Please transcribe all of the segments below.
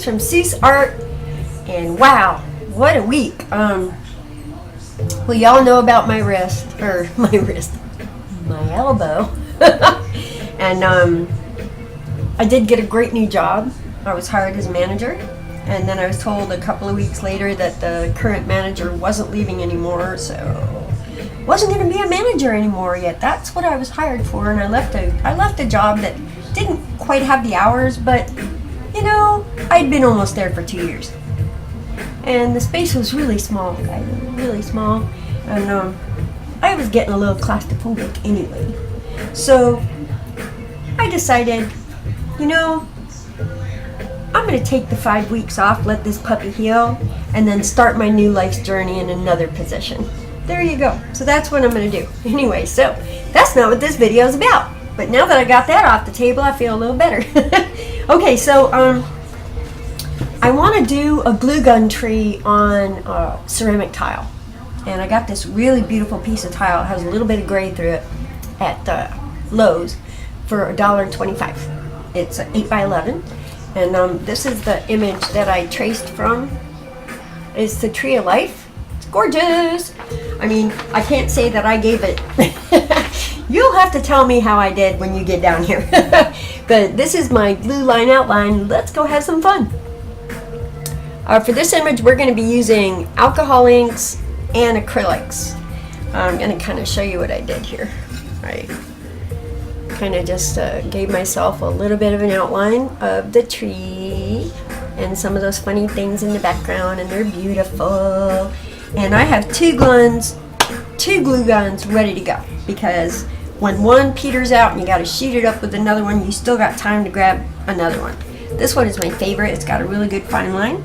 from Seuss Art, and wow, what a week. Well, y'all know about my wrist, or my elbow. And I did get a great new job. I was hired as manager, and then I was told a couple of weeks later that the current manager wasn't leaving anymore, so wasn't going to be a manager anymore yet. That's what I was hired for, and I left a job that didn't quite have the hours, but you know, I'd been almost there for 2 years, and the space was really small, guys, really small, and I was getting a little claustrophobic anyway. So I decided, you know, I'm going to take the 5 weeks off, let this puppy heal, and then start my new life's journey in another position. There you go. So that's what I'm going to do. Anyway, so that's not what this video is about. But now that I got that off the table, I feel a little better. Okay, so I want to do a glue gun tree on ceramic tile. And I got this really beautiful piece of tile. It has a little bit of gray through it at Lowe's for $1.25. It's 8 by 11. And this is the image that I traced from. It's the Tree of Life. Gorgeous. I mean, I can't say that I gave it. You'll have to tell me how I did when you get down here. But this is my glue line outline. Let's go have some fun. For this image, we're going to be using alcohol inks and acrylics. I'm going to kind of show you what I did here. I kind of just gave myself a little bit of an outline of the tree and some of those funny things in the background, and they're beautiful. And I have two glue guns ready to go, because when one peters out and you got to shoot it up with another one, you still got time to grab another one. This one is my favorite. It's got a really good fine line.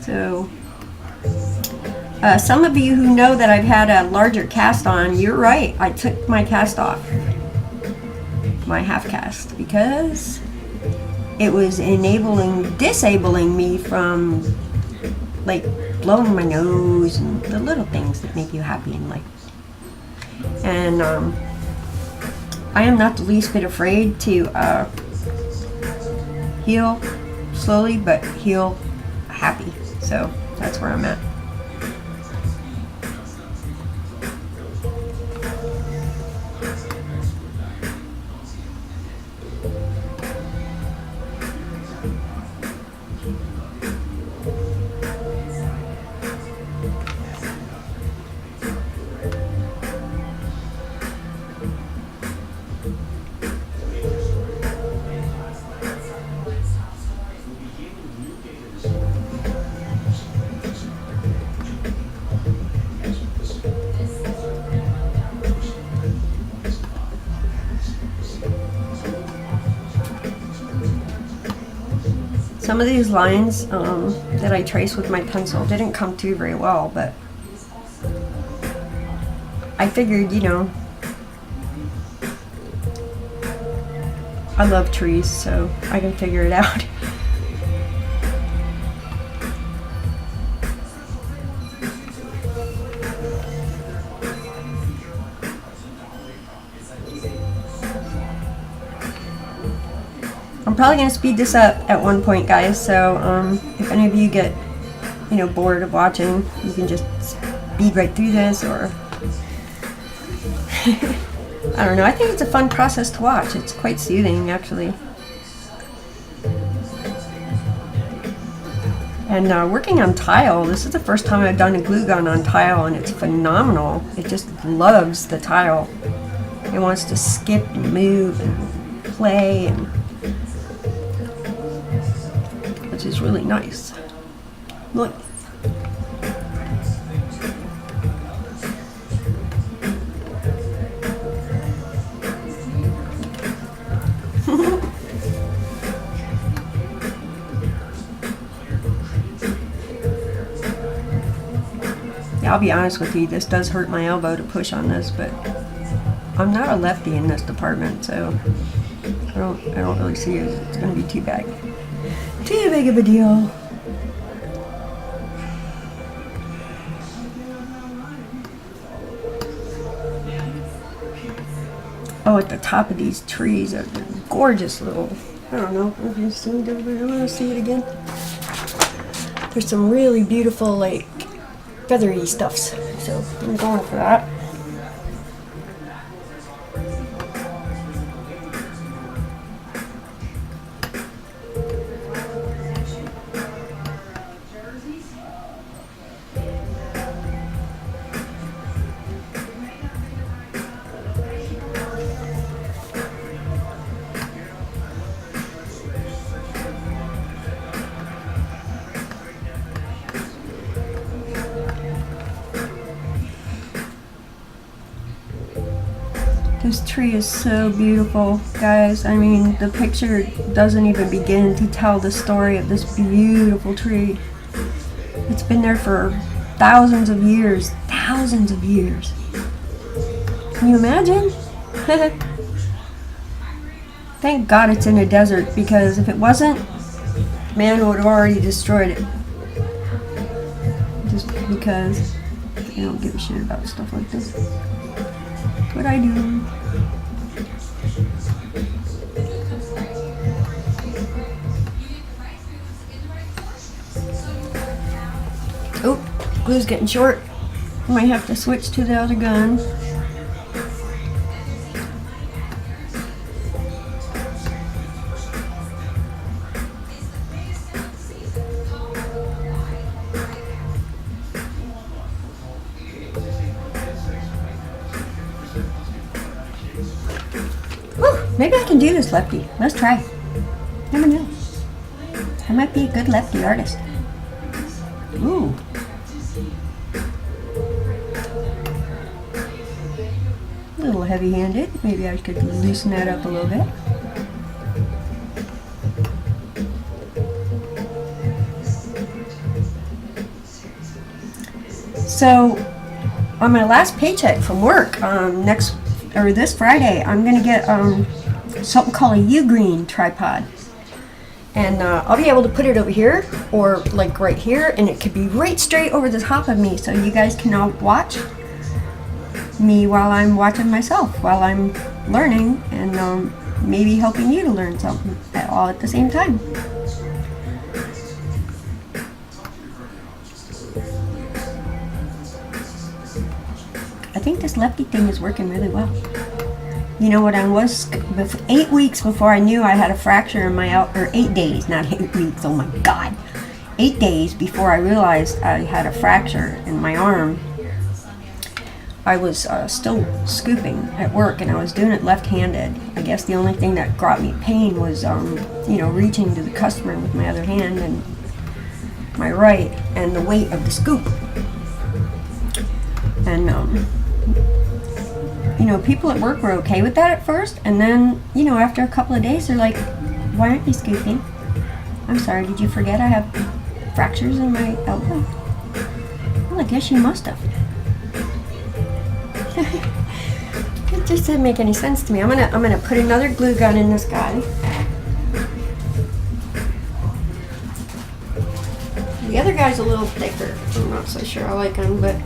So some of you who know that I've had a larger cast on, you're right. I took my cast off, my half cast, because it was disabling me from like blowing my nose and the little things that make you happy in life. And I am not the least bit afraid to heal slowly, but heal happy. So that's where I'm at. Some of these lines that I traced with my pencil didn't come through very well, but I figured, you know, I love trees, so I can figure it out. I'm probably going to speed this up at one point, guys, so if any of you get, you know, bored of watching, you can just speed right through this, or I don't know. I think it's a fun process to watch. It's quite soothing, actually. And working on tile, this is the first time I've done a glue gun on tile, and it's phenomenal. It just loves the tile. It wants to skip and move and play, and which is really nice. Look. Yeah, I'll be honest with you, this does hurt my elbow to push on this, but I'm not a lefty in this department, so I don't really see it's going to be too big of a deal. Oh, at the top of these trees are gorgeous little I don't know if you've seen it, but I want to see it again. There's some really beautiful, like, feathery stuffs, so I'm going for that. This tree is so beautiful, guys. I mean, the picture doesn't even begin to tell the story of this beautiful tree. It's been there for thousands of years. Thousands of years. Can you imagine? Thank God it's in a desert, because if it wasn't, man would have already destroyed it. Just because they don't give a shit about stuff like this. That's what I do. Oh, glue's getting short. I might have to switch to the other gun. Maybe I can do this, Lefty. Let's try. Never know. I might be a good lefty artist. Ooh. A little heavy-handed. Maybe I could loosen that up a little bit. So, on my last paycheck from work, this Friday, I'm gonna get something called a U-Green tripod, and I'll be able to put it over here or like right here, and it could be right straight over the top of me, so you guys can all watch me while I'm watching myself, while I'm learning, and maybe helping you to learn something all at the same time. I think this lefty thing is working really well. You know what, 8 weeks before I knew I had a fracture in my or 8 days, not 8 weeks, oh my God. 8 days before I realized I had a fracture in my arm, I was still scooping at work, and I was doing it left-handed. I guess the only thing that brought me pain was, reaching to the customer with my other hand and my right, and the weight of the scoop. And, people at work were okay with that at first, and then, after a couple of days, they're like, why aren't you scooping? I'm sorry, did you forget I have fractures in my elbow? Well, I guess you must have. It just didn't make any sense to me. I'm gonna put another glue gun in this guy. The other guy's a little thicker. I'm not so sure I like him, but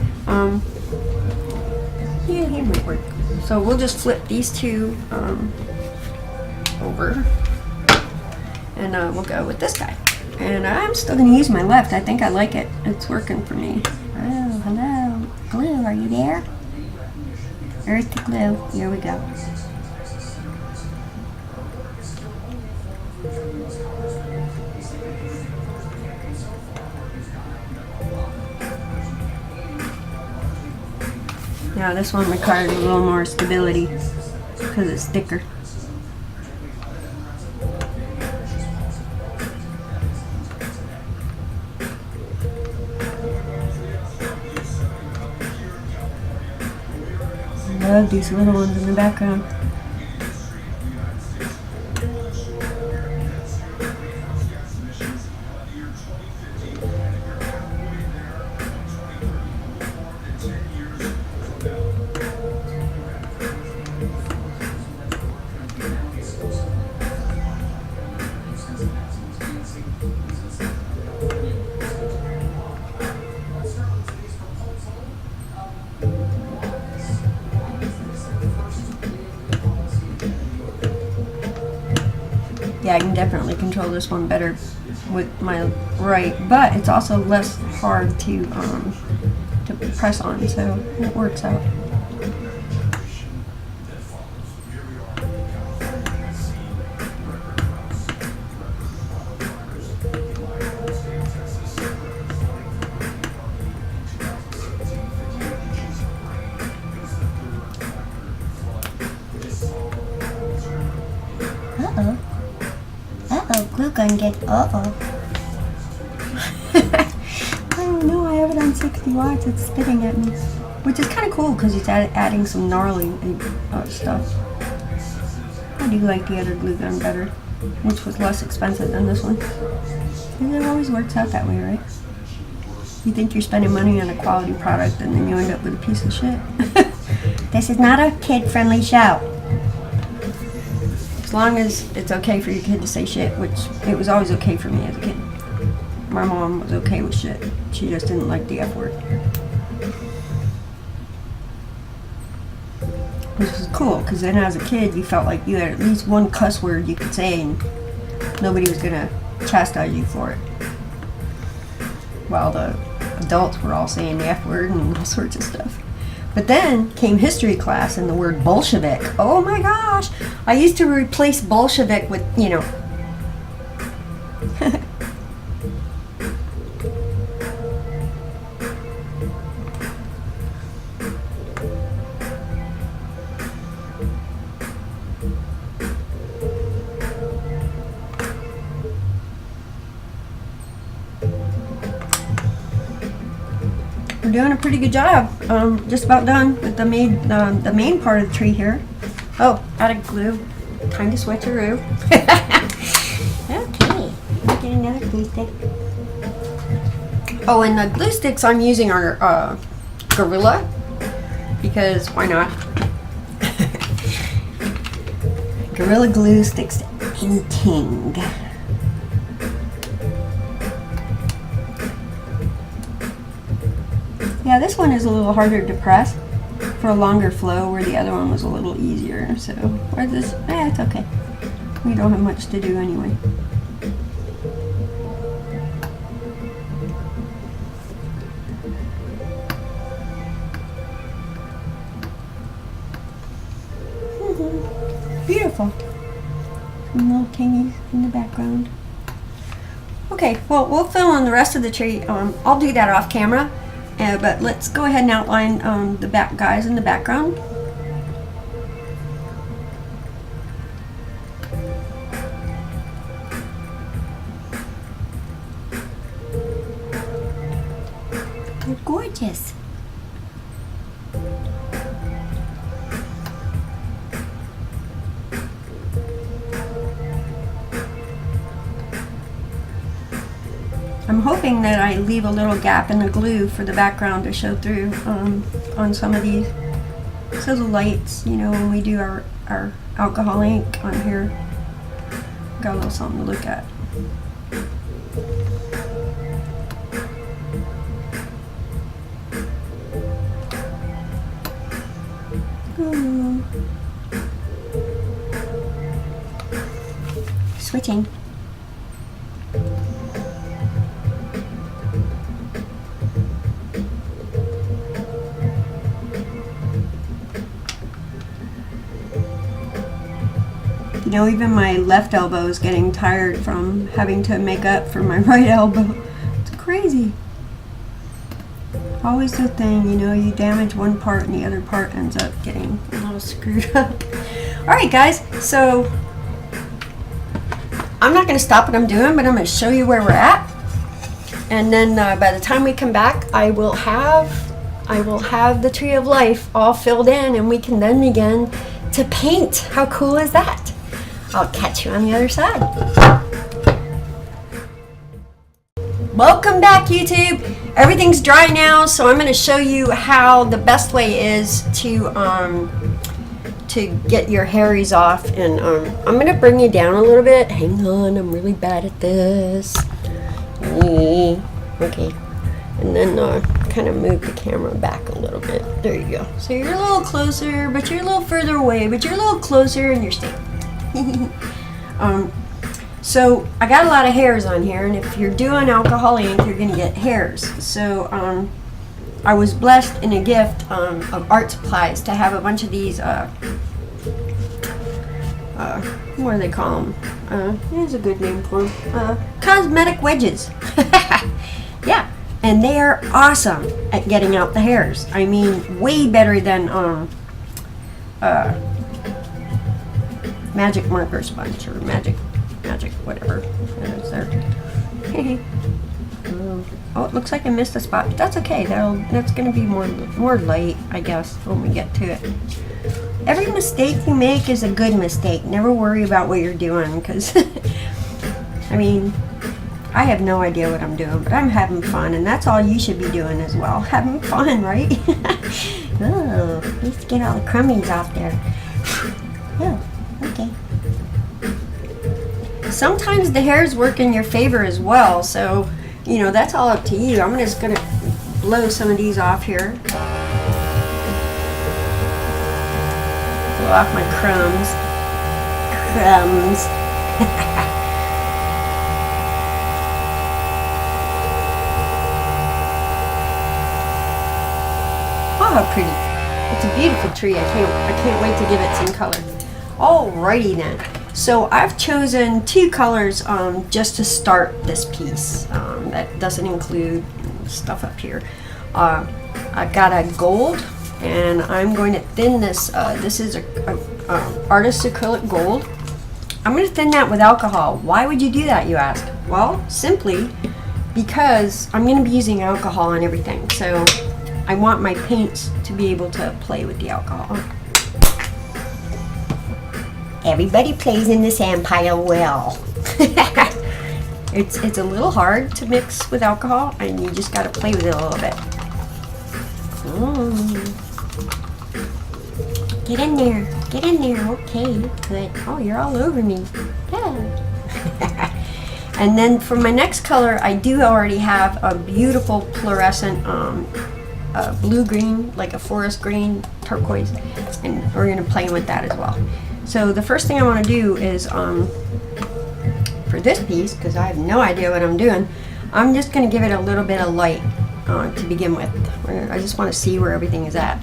yeah, he might work. So we'll just flip these two over, and we'll go with this guy. And I'm still gonna use my left. I think I like it. It's working for me. Oh, hello, glue. Are you there? There's the glue. Here we go. Now this one requires a little more stability because it's thicker. I love these little ones in the background. yeah, I can definitely control this one better with my right, but it's also less hard to press on, so it works out. Glue gun get I don't know, I have it on 60 watts, it's spitting at me. Which is kind of cool because it's adding some gnarly stuff. I do like the other glue gun better, which was less expensive than this one. And it always works out that way, right? You think you're spending money on a quality product and then you end up with a piece of shit. This is not a kid-friendly show. As long as it's okay for your kid to say shit, which it was always okay for me as a kid. My mom was okay with shit. She just didn't like the F word. Which was cool, because then as a kid, you felt like you had at least one cuss word you could say and nobody was going to chastise you for it. While the adults were all saying the F word and all sorts of stuff. But then came history class and the word Bolshevik. Oh my gosh! I used to replace Bolshevik with, you know... We're doing a pretty good job. Just about done with the main part of the tree here. Oh, added glue. Time to switcheroo. Okay, get another glue stick. Oh, and the glue sticks I'm using are Gorilla, because why not? Gorilla Glue sticks to painting. Yeah, this one is a little harder to press for a longer flow, where the other one was a little easier. So, where's this? It's okay. We don't have much to do anyway. Beautiful. Some little tingies in the background. Okay, well, we'll fill in the rest of the tree. I'll do that off camera. But let's go ahead and outline the back guys in the background. They're gorgeous. I'm hoping that I leave a little gap in the glue for the background to show through on some of these. So the lights, you know, when we do our alcohol ink on here, got a little something to look at. Ooh. Switching. You know, even my left elbow is getting tired from having to make up for my right elbow. It's crazy. Always the thing, you know, you damage one part and the other part ends up getting a little screwed up. Alright guys, so I'm not going to stop what I'm doing, but I'm going to show you where we're at. And then by the time we come back, I will have the Tree of Life all filled in, and we can then begin to paint. How cool is that? I'll catch you on the other side. Welcome back, YouTube. Everything's dry now, so I'm going to show you how the best way is to get your hairies off. And I'm going to bring you down a little bit. Hang on, I'm really bad at this. Okay. And then kind of move the camera back a little bit. There you go. So you're a little closer, but you're a little further away, but you're a little closer and you're staying. So I got a lot of hairs on here, and if you're doing alcohol ink, you're gonna get hairs. So I was blessed in a gift of art supplies to have a bunch of these. What do they call them? Here's a good name for them. Cosmetic wedges. Yeah, and they are awesome at getting out the hairs. I mean, way better than magic marker sponge or magic whatever that is there. Oh, it looks like I missed a spot, but that's okay. That's gonna be more light, I guess, when we get to it. Every mistake you make is a good mistake. Never worry about what you're doing, because I mean, I have no idea what I'm doing, but I'm having fun, and that's all you should be doing as well. Having fun, right? Oh, let's get all the crummies off there. Oh, okay. Sometimes the hairs work in your favor as well, so you know, that's all up to you. I'm just gonna blow some of these off here. Blow off my crumbs. Crumbs. Oh, how pretty. It's a beautiful tree. I can't wait to give it some color. Alrighty then. So I've chosen two colors just to start this piece. That doesn't include stuff up here. I've got a gold, and I'm going to thin this. This is a artist's acrylic gold. I'm going to thin that with alcohol. Why would you do that, you ask? Well, simply because I'm going to be using alcohol on everything. So I want my paints to be able to play with the alcohol. Everybody plays in the sand pile well. It's a little hard to mix with alcohol, and you just got to play with it a little bit. Get in there. Get in there. Okay, good. Oh, you're all over me. Yeah. And then for my next color, I do already have a beautiful fluorescent blue-green, like a forest green turquoise, and we're going to play with that as well. So the first thing I want to do is, for this piece, because I have no idea what I'm doing, I'm just going to give it a little bit of light to begin with. I just want to see where everything is at.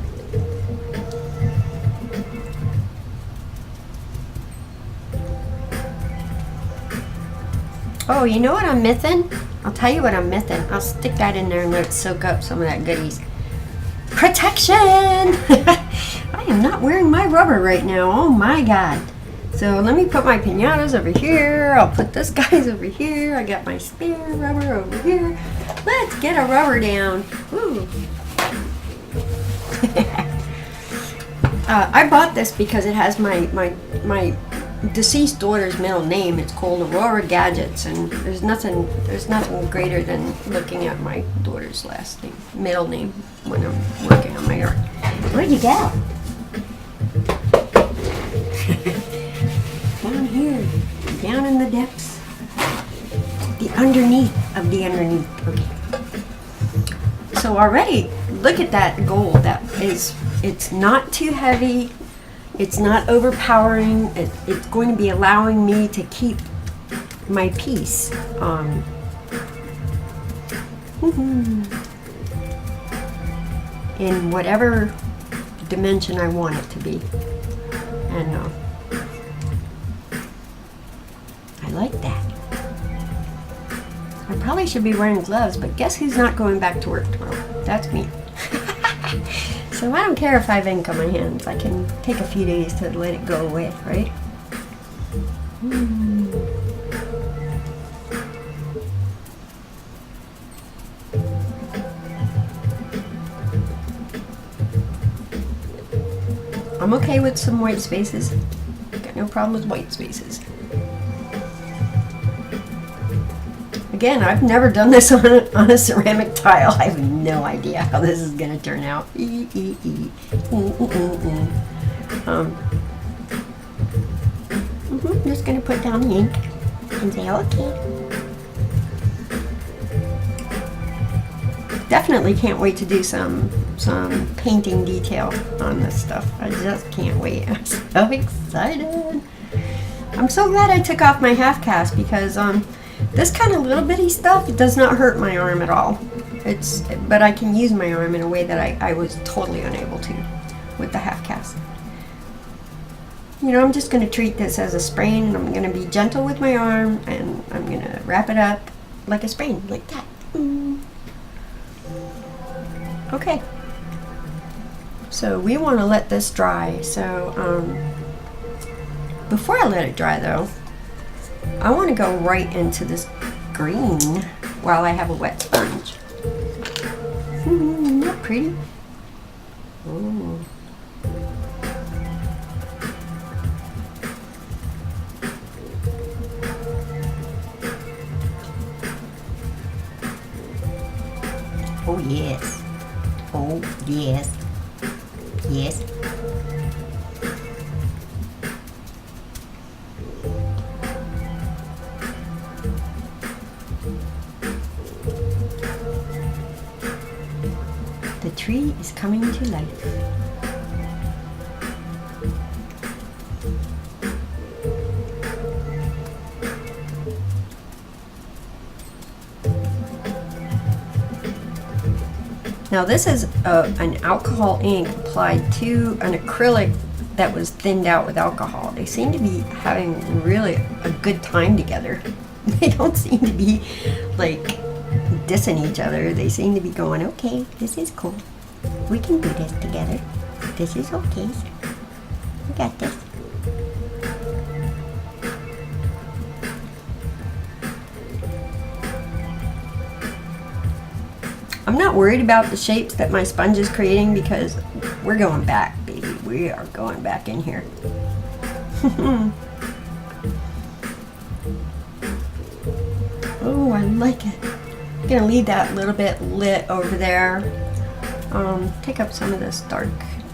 Oh, you know what I'm missing? I'll tell you what I'm missing. I'll stick that in there and let it soak up some of that goodies. Protection! I am not wearing my rubber right now. Oh my god. So let me put my piñatas over here. I'll put this guy's over here. I got my spare rubber over here. Let's get a rubber down. Ooh. I bought this because it has my deceased daughter's middle name. It's called Aurora Gadgets, and there's nothing greater than looking at my daughter's last name, middle name, when I'm working on my art. Where'd you go? Down here, down in the depths, the underneath of the underneath. Okay. So already, look at that gold. It's not too heavy. It's not overpowering. It's going to be allowing me to keep my piece. In whatever dimension I want it to be. And I like that. I probably should be wearing gloves, but guess who's not going back to work tomorrow? That's me. So I don't care if I have ink on my hands. I can take a few days to let it go away, right? I'm okay with some white spaces. Got no problem with white spaces. Again, I've never done this on a ceramic tile. I have no idea how this is going to turn out. Just going to put down the ink and say, okay. Definitely can't wait to do some painting detail on this stuff. I just can't wait. I'm so excited. I'm so glad I took off my half cast because this kind of little bitty stuff, it does not hurt my arm at all. But I can use my arm in a way that I was totally unable to with the half cast. You know, I'm just going to treat this as a sprain, and I'm going to be gentle with my arm, and I'm going to wrap it up like a sprain, like that. Okay. So we want to let this dry. So before I let it dry though, I want to go right into this green while I have a wet sponge. Isn't that pretty? Ooh. Oh yes. Oh yes. Yes. The tree is coming to life. Now this is an alcohol ink applied to an acrylic that was thinned out with alcohol. They seem to be having really a good time together. They don't seem to be like dissing each other. They seem to be going, okay, this is cool. We can do this together. This is okay. We got this. I'm not worried about the shapes that my sponge is creating because we're going back, baby. We are going back in here. Oh, I like it. I'm gonna leave that a little bit lit over there. Take up some of this dark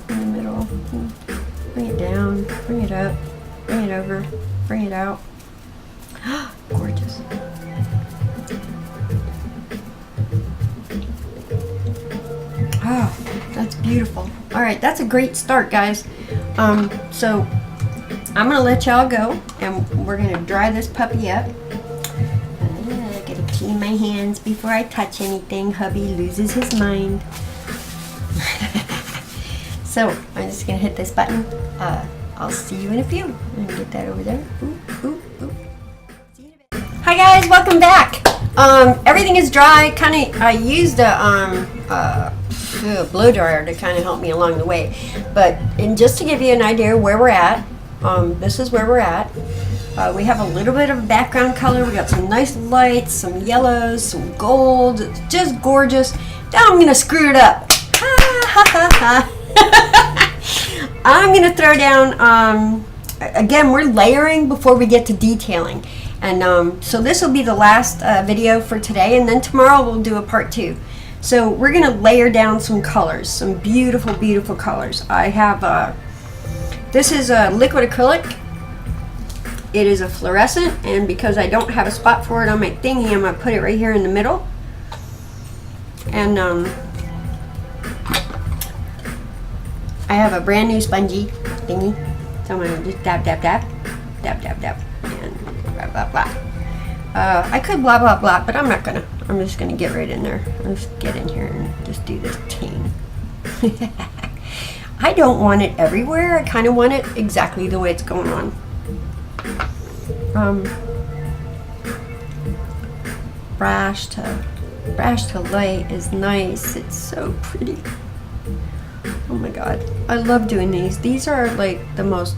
in the middle. Bring it down, bring it up, bring it over, bring it out. Gorgeous. Oh, that's beautiful. All right, that's a great start, guys. So I'm gonna let y'all go, and we're gonna dry this puppy up. I gotta clean my hands before I touch anything. Hubby loses his mind. So I'm just gonna hit this button. I'll see you in a few. I'm gonna get that over there. Ooh, ooh, ooh. See you in a bit. Hi guys, welcome back. Everything is dry. I used a blow dryer to kind of help me along the way. But just to give you an idea where we're at, this is where we're at. We have a little bit of background color. We got some nice lights, some yellows, some gold. It's just gorgeous. Now I'm gonna screw it up. Ha ha ha ha. I'm gonna throw down. Again, we're layering before we get to detailing. And so this will be the last video for today, and then tomorrow we'll do a part 2. So we're gonna layer down some colors, some beautiful, beautiful colors. I have, this is a liquid acrylic. It is a fluorescent, and because I don't have a spot for it on my thingy, I'm gonna put it right here in the middle. And I have a brand new spongy thingy. So I'm gonna just dab, dab, dab, dab, dab, dab, and blah, blah, blah. I could blah, blah, blah, but I'm not gonna. I'm just gonna get right in there. I'll just get in here and just do this ting. I don't want it everywhere. I kind of want it exactly the way it's going on. Brash to light is nice. It's so pretty. Oh my god, I love doing these. These are like the most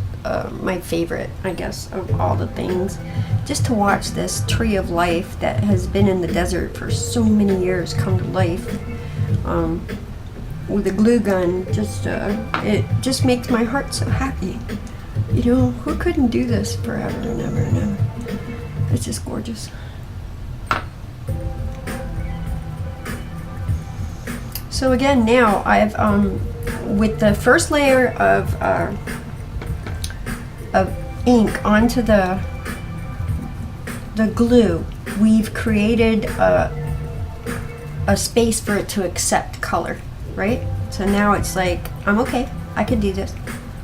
my favorite, I guess, of all the things. Just to watch this tree of life that has been in the desert for so many years come to life with a glue gun. It just makes my heart so happy. You know, who couldn't do this forever and ever and ever? It's just gorgeous. So again, now I've with the first layer of ink onto the glue, we've created a space for it to accept color, right? So now it's like, I'm okay, I can do this.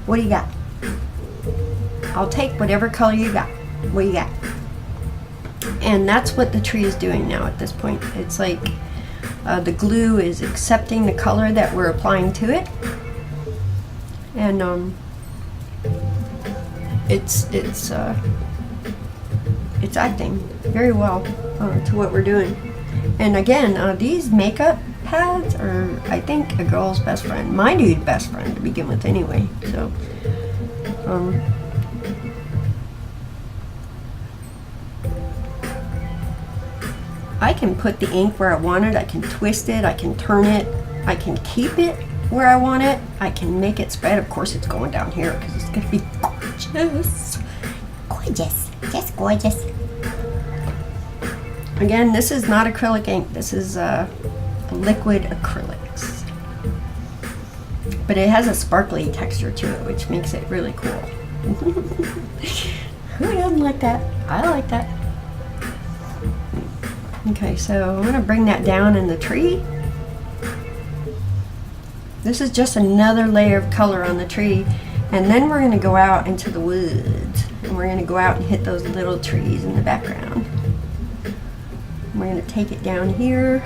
What do you got? I'll take whatever color you got. What you got? And that's what the tree is doing now at this point. It's like the glue is accepting the color that we're applying to it, and it's acting very well to what we're doing. And again, these makeup pads are, I think, a girl's best friend. My dude's best friend to begin with, anyway. So, I can put the ink where I want it. I can twist it. I can turn it. I can keep it where I want it. I can make it spread. Of course, it's going down here because it's going to be gorgeous. Gorgeous. Just gorgeous. Again, this is not acrylic ink. This is liquid acrylics. But it has a sparkly texture to it, which makes it really cool. Who doesn't like that? I like that. Okay, so I'm going to bring that down in the tree. This is just another layer of color on the tree. And then we're going to go out into the woods. And we're going to go out and hit those little trees in the background. We're going to take it down here.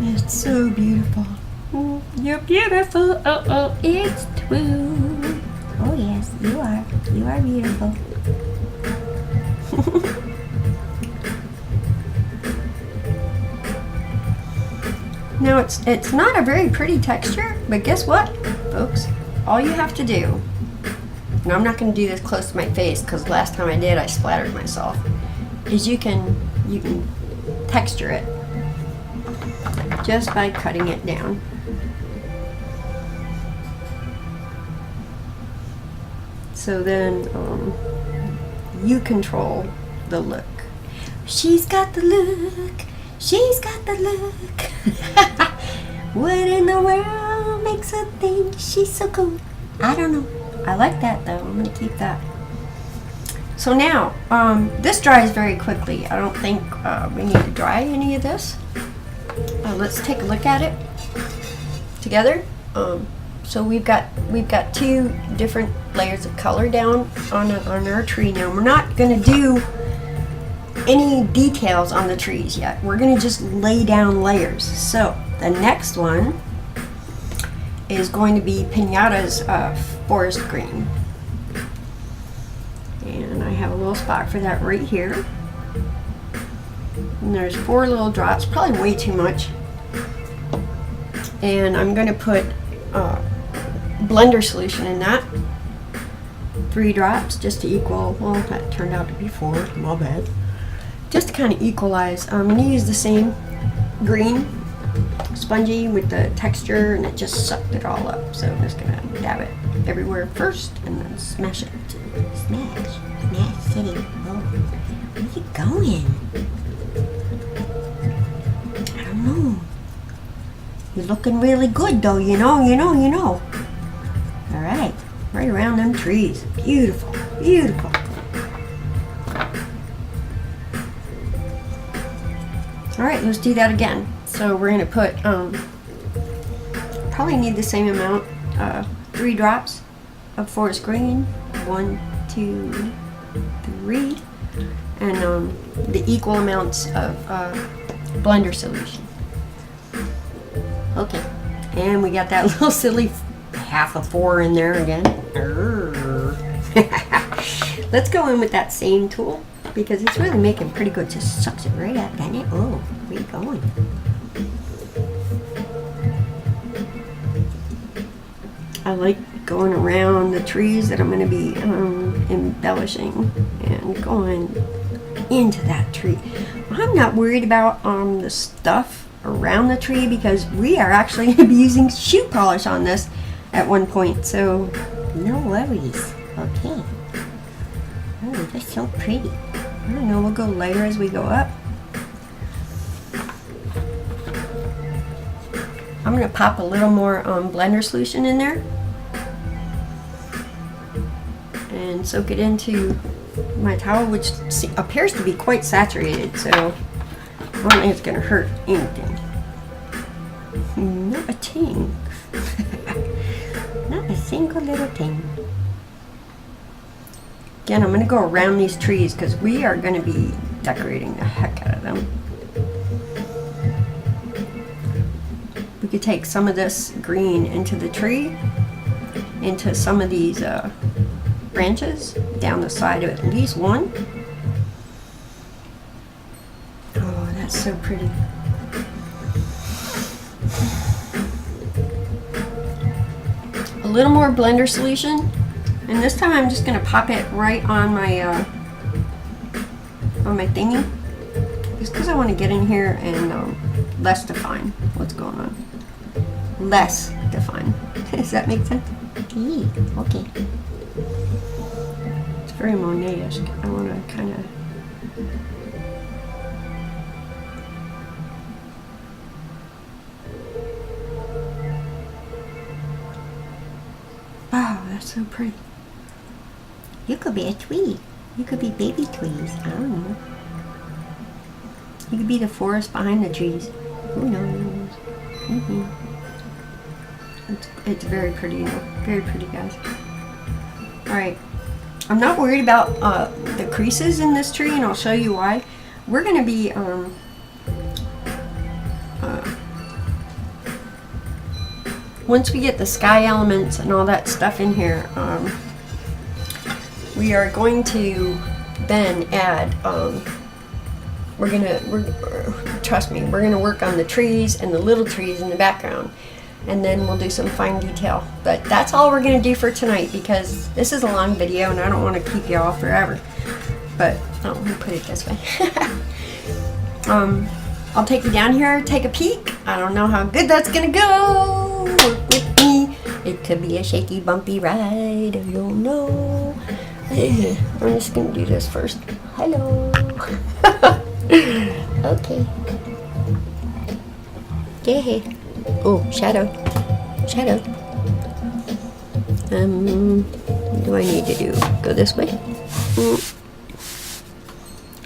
It's so beautiful. You're beautiful. Oh, oh, it's true. Oh yes, you are. You are beautiful. Now it's not a very pretty texture, but guess what, folks? All you have to do, and I'm not going to do this close to my face because last time I did I splattered myself, is you can texture it just by cutting it down. So then you control the look. She's got the look. She's got the look. What in the world makes her think she's so cool? I don't know. I like that though. I'm gonna keep that. So now, this dries very quickly. I don't think we need to dry any of this. Let's take a look at it together. So we've got two different layers of color down on our tree. Now we're not going to do any details on the trees yet. We're going to just lay down layers. So the next one is going to be Pinata's forest green, and I have a little spot for that right here. And there's 4 little drops, probably way too much. And I'm going to put blender solution in that. 3 drops just to equal, well, that turned out to be 4, my bad. Just to kind of equalize. I'm going to use the same green, spongy with the texture, and it just sucked it all up. So I'm just going to dab it everywhere first and then smash it. Smash. Smash City. Oh, where you going? I don't know. You're looking really good though, you know. All right, right around them trees. Beautiful, beautiful. All right, let's do that again. So we're gonna put, probably need the same amount, 3 drops of forest green. 1, 2, 3. And the equal amounts of blender solution. Okay, and we got that little silly half of 4 in there again. Let's go in with that same tool because it's really making pretty good. Just sucks it right up, doesn't it? Oh, where you going? I like going around the trees that I'm going to be embellishing and going into that tree. I'm not worried about the stuff around the tree because we are actually going to be using shoe polish on this at one point, so No worries. Okay. Oh, they're so pretty. I don't know, we'll go layer as we go up. I'm going to pop a little more blender solution in there and soak it into my towel, which appears to be quite saturated, so I don't think it's going to hurt anything. Not a ting. single little thing. Again, I'm going to go around these trees because we are going to be decorating the heck out of them. We could take some of this green into the tree, into some of these branches down the side of at least one. Oh, that's so pretty. A little more blender solution, and this time I'm just gonna pop it right on my thingy, just because I want to get in here and less define what's going on. Less define. Does that make sense? Okay. It's very Monet-esque. I want to kind of. Wow, that's so pretty. You could be a tree. You could be baby trees. I don't know. You could be the forest behind the trees. Who knows? Mm-hmm. It's very pretty, very pretty, guys. All right, I'm not worried about the creases in this tree, and I'll show you why. We're gonna be once we get the sky elements and all that stuff in here, we are going to then add. Trust me, we're gonna work on the trees and the little trees in the background, and then we'll do some fine detail. But that's all we're gonna do for tonight because this is a long video and I don't want to keep you all forever. But let me put it this way. I'll take you down here, take a peek. I don't know how good that's gonna go. Work with me. It could be a shaky, bumpy ride. I don't know. I'm just gonna do this first. Hello. Okay. Yeah. Oh, shadow. Shadow. What do I need to do? Go this way?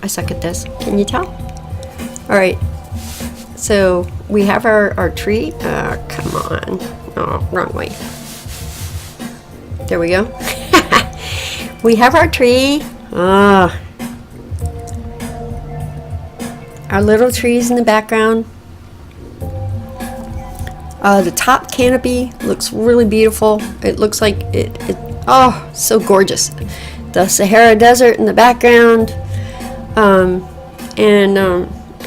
I suck at this. Can you tell? Alright. So, we have our tree. Come on. Oh, wrong way. There we go. We have our tree. Our little trees in the background. The top canopy looks really beautiful. It looks like oh, so gorgeous. The Sahara Desert in the background.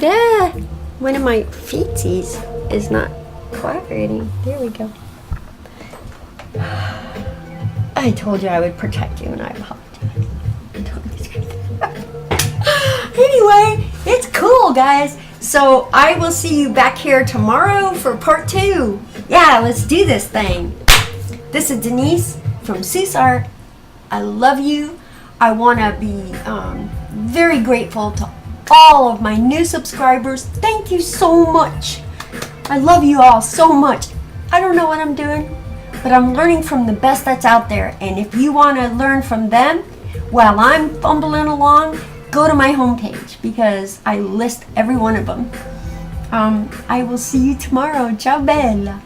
Yeah, one of my feetsies is not cooperating. There we go. I told you I would protect you, and I apologize. I totally screwed that up. Anyway, it's cool, guys. So I will see you back here tomorrow for part 2. Yeah, let's do this thing. This is Denise from Seuss Art. I love you. I want to be very grateful to all of my new subscribers. Thank you so much. I love you all so much. I don't know what I'm doing, but I'm learning from the best that's out there. And if you want to learn from them while I'm fumbling along, go to my homepage because I list every one of them. I will see you tomorrow. Ciao bella.